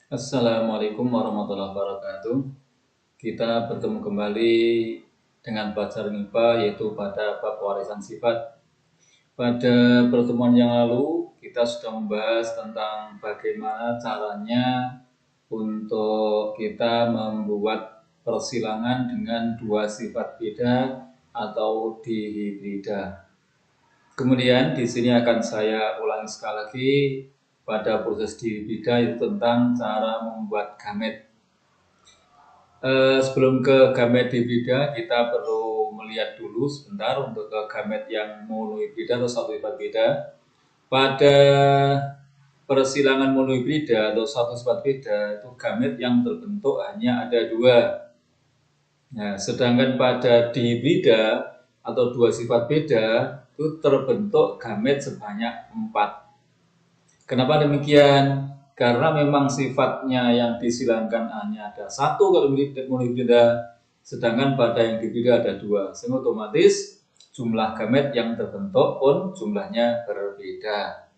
Assalamualaikum warahmatullahi wabarakatuh. Kita bertemu kembali dengan pelajaran MIPA yaitu pada bab pewarisan sifat. Pada pertemuan yang lalu kita sudah membahas tentang bagaimana caranya untuk kita membuat persilangan dengan dua sifat beda atau dihibrida. Kemudian di sini akan saya ulangi sekali lagi pada proses dihibrida itu tentang cara membuat gamet. Sebelum ke gamet hibrida, kita perlu melihat dulu sebentar untuk ke gamet yang monohibrida atau satu sifat beda. Pada persilangan monohibrida atau satu sifat beda, itu gamet yang terbentuk hanya ada dua. Nah, sedangkan pada dihibrida atau dua sifat beda, itu terbentuk gamet sebanyak 4. Kenapa demikian? Karena memang sifatnya yang disilangkan hanya ada satu kalau monohibrida, sedangkan pada yang dihibrida ada dua. Sehingga otomatis jumlah gamet yang terbentuk pun jumlahnya berbeda.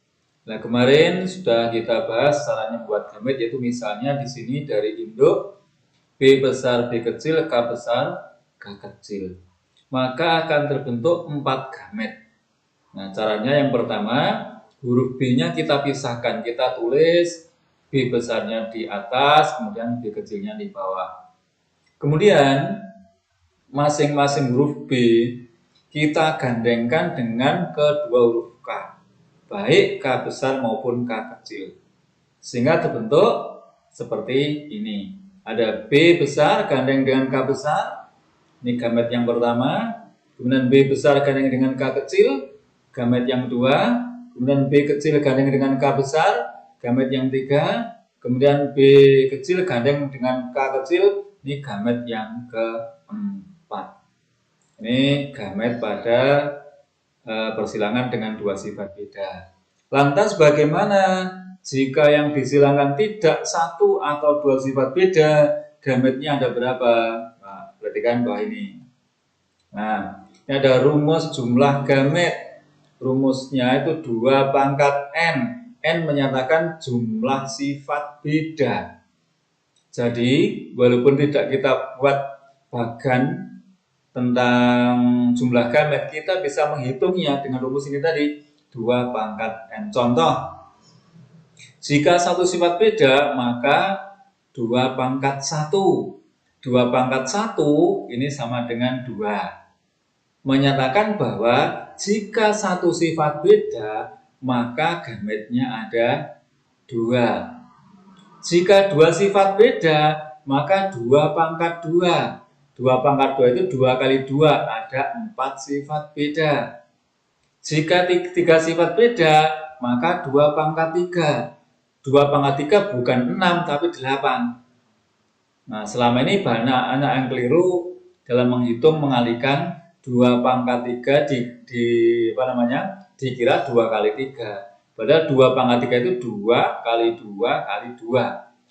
Nah, kemarin sudah kita bahas caranya membuat gamet, yaitu misalnya di sini dari induk B besar B kecil, K besar K kecil. Maka akan terbentuk 4 gamet. Nah, caranya yang pertama, huruf B-nya kita pisahkan, kita tulis B besarnya di atas, kemudian B kecilnya di bawah. Kemudian masing-masing huruf B kita gandengkan dengan kedua huruf K, baik K besar maupun K kecil, sehingga terbentuk seperti ini. Ada B besar gandeng dengan K besar, ini gamet yang pertama. Kemudian B besar gandeng dengan K kecil, gamet yang kedua. Kemudian B kecil gandeng dengan K besar, gamet yang ketiga. Kemudian B kecil gandeng dengan K kecil, ini gamet yang keempat. Ini gamet pada persilangan dengan dua sifat beda. Lantas bagaimana jika yang disilangkan tidak satu atau dua sifat beda, gametnya ada berapa? Nah, perhatikan bawah ini. Nah, ini ada rumus jumlah gamet. Rumusnya itu 2 pangkat N. N menyatakan jumlah sifat beda. Jadi, walaupun tidak kita buat bagan tentang jumlah gamet, kita bisa menghitungnya dengan rumus ini tadi, 2 pangkat N. Contoh, jika satu sifat beda, maka 2 pangkat 1. 2 pangkat 1 ini sama dengan 2. Menyatakan bahwa jika satu sifat beda, maka gametnya ada 2. Jika dua sifat beda, maka 2 pangkat 2. 2 pangkat 2 itu 2 kali 2, ada 4 sifat beda. Jika 3 sifat beda, maka 2 pangkat 3. 2 pangkat 3 bukan 6, tapi 8. Nah, selama ini banyak anak yang keliru dalam menghitung mengalihkan 2 pangkat 3 dikira 2 kali 3. Padahal 2 pangkat 3 itu 2 kali 2 kali 2.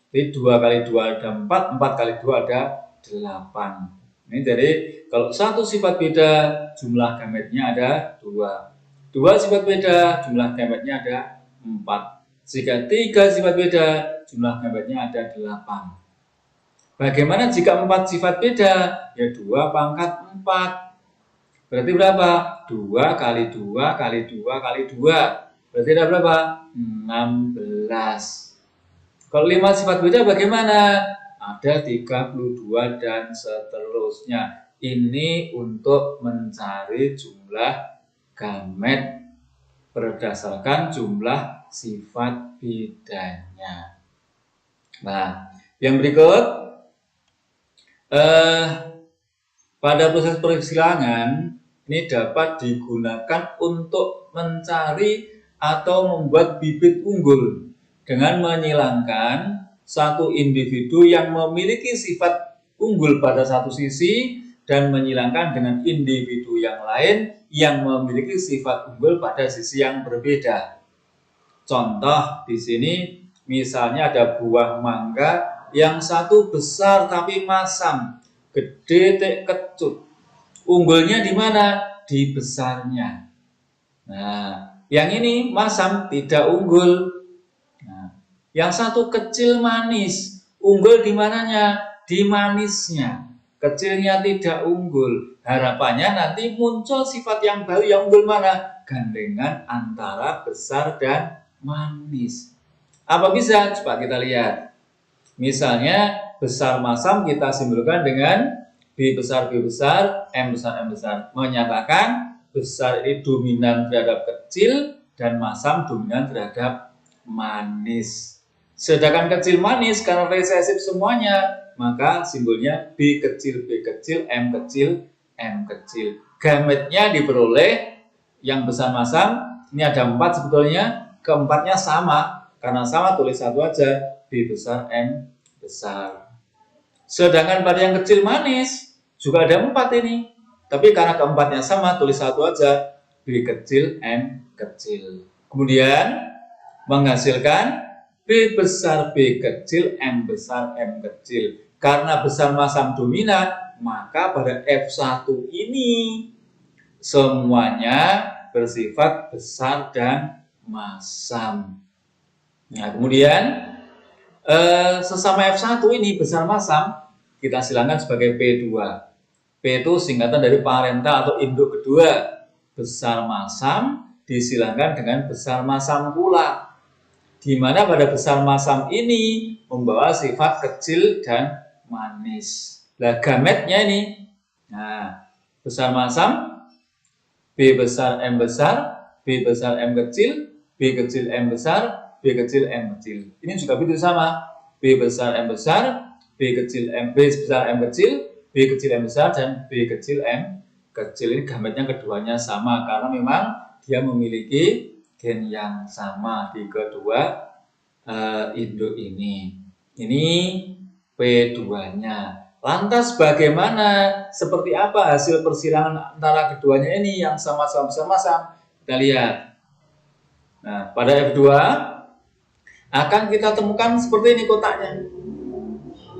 Jadi 2 kali 2 ada 4, 4 kali 2 ada 8. Ini jadi kalau satu sifat beda jumlah gametnya ada 2. 2 sifat beda jumlah gametnya ada 4. Jika 3 sifat beda jumlah gametnya ada 8. Bagaimana jika 4 sifat beda? Ya 2 pangkat 4. Berarti berapa? 2 kali 2 kali 2 kali 2. Berarti ada berapa? 16. Kalau 5 sifat beda bagaimana? Ada 32 dan seterusnya. Ini untuk mencari jumlah gamet berdasarkan jumlah sifat bedanya. Nah, yang berikut pada proses persilangan ini dapat digunakan untuk mencari atau membuat bibit unggul dengan menyilangkan satu individu yang memiliki sifat unggul pada satu sisi dan menyilangkan dengan individu yang lain yang memiliki sifat unggul pada sisi yang berbeda. Contoh di sini misalnya ada buah mangga yang satu besar tapi masam, gede kecut. Unggulnya di mana? Di besarnya. Nah, yang ini masam tidak unggul. Nah, Yang satu kecil manis. Unggul di mananya? Di manisnya. Kecilnya tidak unggul. Harapannya nanti muncul sifat yang baru. Yang unggul mana? Gandengan antara besar dan manis. Apa bisa? Coba kita lihat. Misalnya besar masam kita simbolkan dengan B besar, M besar, M besar. Menyatakan besar ini dominan terhadap kecil dan masam dominan terhadap manis. Sedangkan kecil manis karena resesif semuanya, maka simbolnya B kecil, M kecil, M kecil. Gametnya diperoleh yang besar masam, ini ada 4 sebetulnya, keempatnya sama. Karena sama tulis satu aja, B besar, M besar. Sedangkan pada yang kecil manis, juga ada 4 ini. Tapi karena keempatnya sama, tulis satu aja, B kecil, M kecil. Kemudian menghasilkan B besar, B kecil, M besar, M kecil. Karena besar masam dominan, maka pada F1 ini semuanya bersifat besar dan masam. Nah, kemudian sesama F1 ini besar masam kita silangkan sebagai P2. P itu singkatan dari parental atau induk kedua. Besar masam disilangkan dengan besar masam pula. Di mana pada besar masam ini membawa sifat kecil dan manis. Nah, gametnya ini. Nah, besar masam B besar M besar, B besar M kecil, B kecil M besar, B kecil M kecil. Ini juga begitu sama. B besar M besar, B kecil M, B besar M kecil, B kecil M besar, dan B kecil M kecil. Ini gametnya keduanya sama karena memang dia memiliki gen yang sama di kedua induk ini. Ini P2-nya. Lantas bagaimana? Seperti apa hasil persilangan antara keduanya ini yang sama-sama besar-masam? Kita lihat. Nah, pada F2 akan kita temukan seperti ini kotaknya.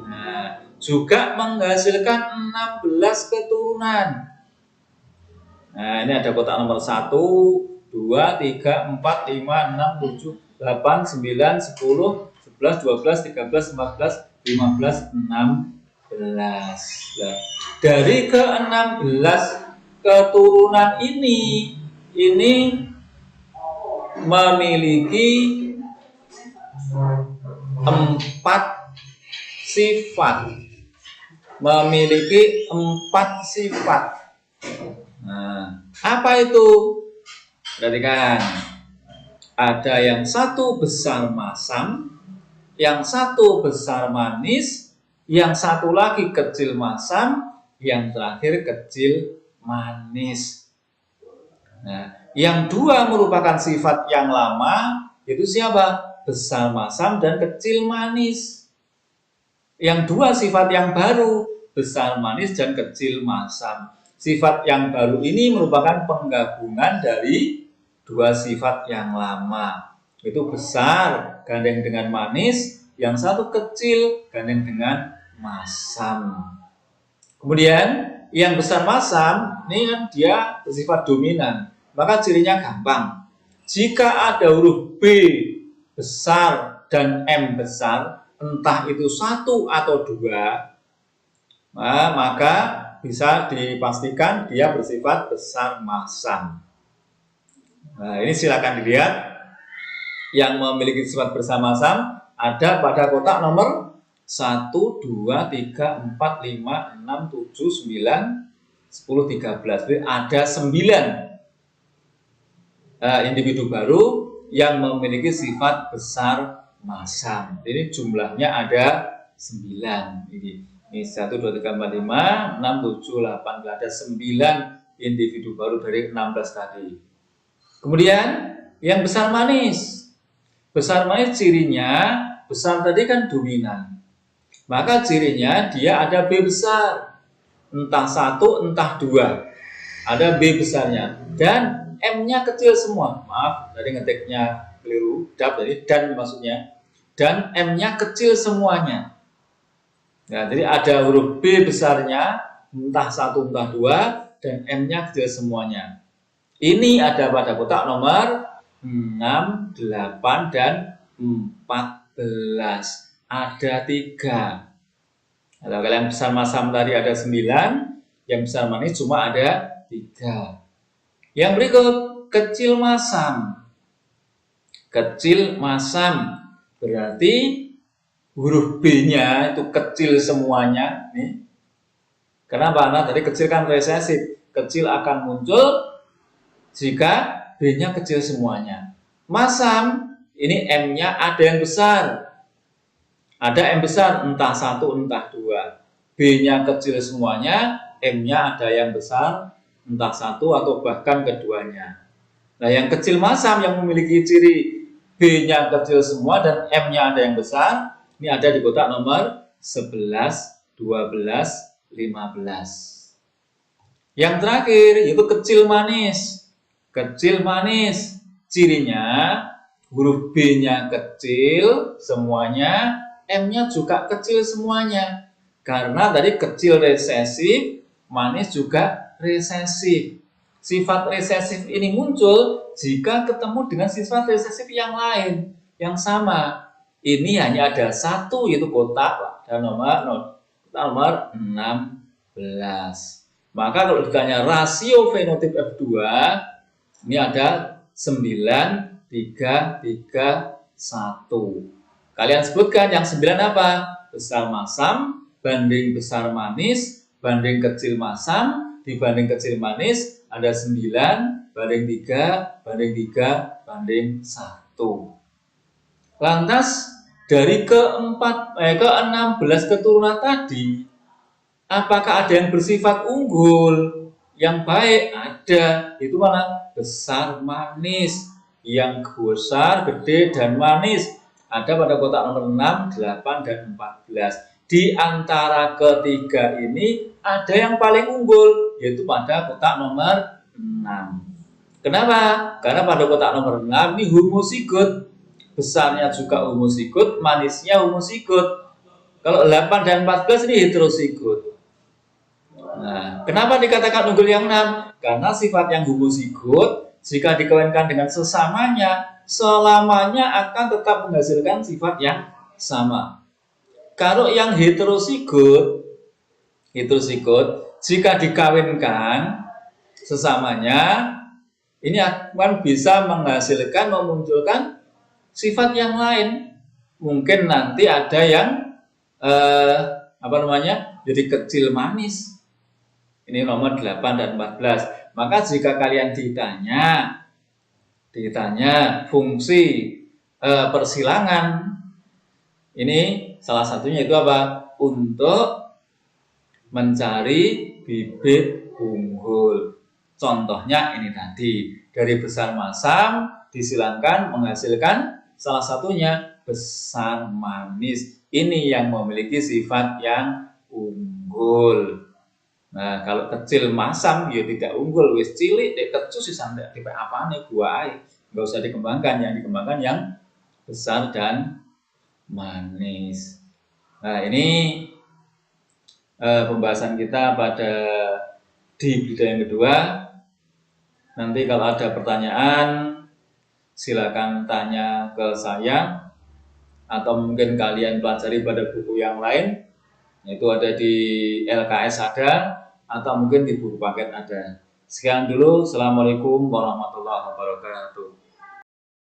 Nah, juga menghasilkan 16 keturunan. Nah, ini ada kotak nomor 1, 2, 3, 4, 5, 6, 7, 8, 9, 10, 11, 12, 13, 14, 15, 16. Nah, dari ke-16 keturunan ini memiliki 4 sifat. Memiliki 4 sifat. Nah, apa itu? Perhatikan. Ada yang satu besar masam, yang satu besar manis, yang satu lagi kecil masam, yang terakhir kecil manis. Nah, yang dua merupakan sifat yang lama, yaitu siapa? Besar masam dan kecil manis. Yang dua sifat yang baru, besar manis dan kecil masam. Sifat yang baru ini merupakan penggabungan dari dua sifat yang lama. Itu besar gandeng dengan manis, yang satu kecil gandeng dengan masam. Kemudian yang besar masam ini kan dia bersifat dominan, maka cirinya gampang. Jika ada huruf B besar dan M besar, entah itu 1 atau 2, maka bisa dipastikan dia bersifat besar masam. Nah, ini silakan dilihat yang memiliki sifat besar masam ada pada kotak nomor 1, 2, 3, 4, 5, 6, 7, 9, 10, 13. Jadi ada 9 individu baru yang memiliki sifat besar masam. Ini jumlahnya ada 9. Ini 1, 2, 3, 4, 5, 6, 7, 8. Ada 9 individu baru dari 16 tadi. Kemudian yang besar manis. Besar manis cirinya, besar tadi kan dominan. Maka cirinya dia ada B besar. Entah 1, entah 2. Ada B besarnya. Dan M-nya kecil semua. Maaf, tadi ngetiknya keliru. Jadi dan maksudnya. Dan M-nya kecil semuanya. Nah, jadi ada huruf B besarnya, entah 1, entah 2. Dan M-nya kecil semuanya. Ini ada pada kotak nomor 6, 8, dan 14. ada 3. Kalau kalian besar masam tadi ada 9, yang besar manis cuma ada 3. Yang berikut, kecil masam. Kecil masam berarti huruf B-nya itu kecil semuanya. Nih. Kenapa? Karena tadi kecil kan resesif. Kecil akan muncul jika B-nya kecil semuanya. Masam, ini M-nya ada yang besar. Ada M besar, entah 1, entah 2. B-nya kecil semuanya, M-nya ada yang besar, entah 1 atau bahkan keduanya. Nah, yang kecil masam yang memiliki ciri B-nya kecil semua dan M-nya ada yang besar, ini ada di kotak nomor 11, 12, 15. Yang terakhir yaitu kecil manis. Kecil manis, cirinya huruf B-nya kecil semuanya, M-nya juga kecil semuanya. Karena tadi kecil resesif, manis juga resesif. Sifat resesif ini muncul jika ketemu dengan sifat resesif yang lain, yang sama. Ini hanya ada 1, yaitu kotak dan nomor 16. Maka kalau ditanya rasio fenotip F2, ini ada 9, 3, 3, 1. Kalian sebutkan yang 9 apa? Besar masam banding besar manis banding kecil masam dibanding kecil manis ada 9 banding 3 banding 3 banding 1. Lantas dari ke-16 keturunan tadi, apakah ada yang bersifat unggul? Yang baik ada, itu mana? Besar manis, yang besar, gede, dan manis. Ada pada kotak nomor 6, 8, dan 14. Di antara ketiga ini ada yang paling unggul, yaitu pada kotak nomor 6. Kenapa? Karena pada kotak nomor 6 ini homozigot. Besarnya juga homozigot, manisnya homozigot. Kalau 8 dan 14 ini heterozigot. Nah, kenapa dikatakan unggul yang 6? Karena sifat yang homozigot jika dikawinkan dengan sesamanya, selamanya akan tetap menghasilkan sifat yang sama. Kalau yang heterozigot jika dikawinkan sesamanya, ini akan bisa menghasilkan, memunculkan sifat yang lain. Mungkin nanti ada yang jadi kecil manis. Ini nomor 8 dan 14. Maka jika kalian ditanya fungsi persilangan, ini salah satunya itu apa? Untuk mencari bibit unggul. Contohnya ini tadi, dari besar masam disilangkan menghasilkan salah satunya besar manis. Ini yang memiliki sifat yang unggul. Nah, kalau kecil masam ya tidak unggul, wis cilik dek kecus sih sampai tipe apane gua ae. Enggak usah dikembangkan, yang dikembangkan yang besar dan manis. Nah, ini pembahasan kita pada di video yang kedua. Nanti kalau ada pertanyaan silakan tanya ke saya atau mungkin kalian pelajari pada buku yang lain, yaitu ada di LKS ada atau mungkin di buku paket ada. Sekian dulu. Assalamualaikum warahmatullahi wabarakatuh.